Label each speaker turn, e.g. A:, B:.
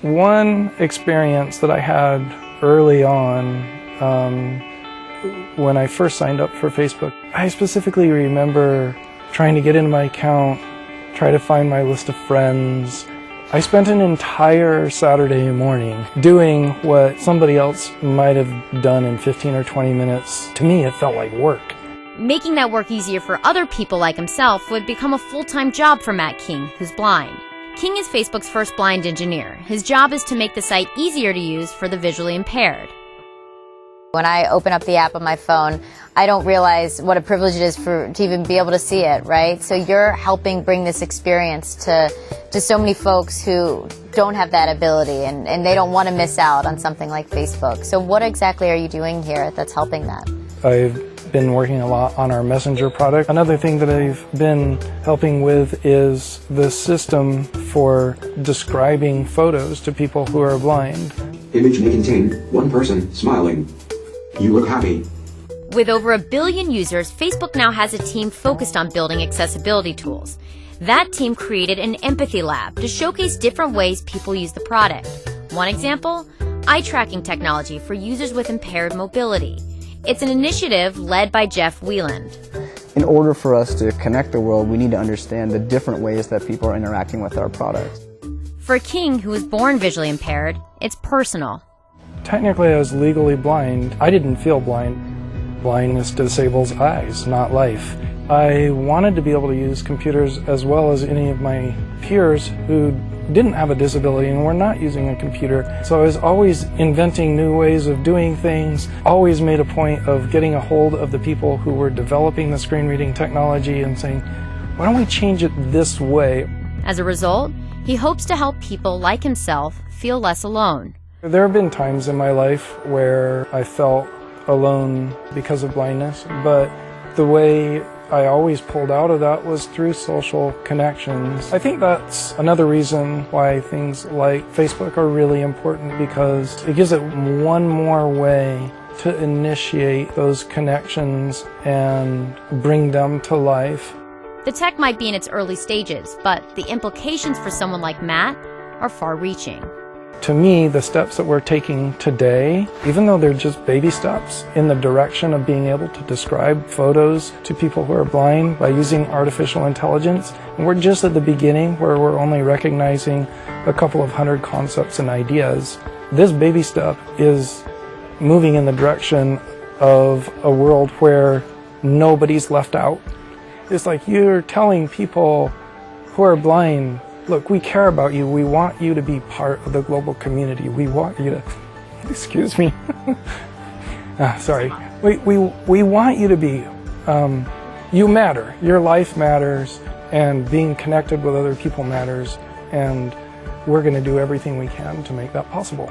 A: One experience that I had early on when I first signed up for Facebook, I specifically remember trying to get into my account, try to find my list of friends. I spent an entire Saturday morning doing what somebody else might have done in 15 or 20 minutes. To me, it felt like work.
B: Making that work easier for other people like himself would become a full-time job for Matt King, who's blind. King is Facebook's first blind engineer. His job is to make the site easier to use for the visually impaired.
C: When I open up the app on my phone, I don't realize what a privilege it is to even be able to see it, right? So you're helping bring this experience to so many folks who don't have that ability and they don't want to miss out on something like Facebook. So what exactly are you doing here that's helping that?
A: I've been working a lot on our Messenger product. Another thing that I've been helping with is the system for describing photos to people who are blind.
D: Image may contain one person smiling. You look happy.
B: With over 1 billion users, Facebook now has a team focused on building accessibility tools. That team created an empathy lab to showcase different ways people use the product. One example, eye tracking technology for users with impaired mobility. It's an initiative led by Jeff Wieland.
E: In order for us to connect the world, we need to understand the different ways that people are interacting with our product.
B: For King, who was born visually impaired, it's personal.
A: Technically, I was legally blind. I didn't feel blind. Blindness disables eyes, not life. I wanted to be able to use computers as well as any of my peers who didn't have a disability and were not using a computer. So I was always inventing new ways of doing things, always made a point of getting a hold of the people who were developing the screen reading technology and saying, why don't we change it this way?
B: As a result, he hopes to help people like himself feel less alone.
A: There have been times in my life where I felt alone because of blindness, but the way I always pulled out of that was through social connections. I think that's another reason why things like Facebook are really important, because it gives it one more way to initiate those connections and bring them to life.
B: The tech might be in its early stages, but the implications for someone like Matt are far-reaching.
A: To me, the steps that we're taking today, even though they're just baby steps in the direction of being able to describe photos to people who are blind by using artificial intelligence, and we're just at the beginning where we're only recognizing a couple of hundred concepts and ideas. This baby step is moving in the direction of a world where nobody's left out. It's like you're telling people who are blind, look, we care about you. We want you to be part of the global community. We want you to, excuse me. Sorry. We want you to be, you matter. Your life matters, and being connected with other people matters, and we're going to do everything we can to make that possible.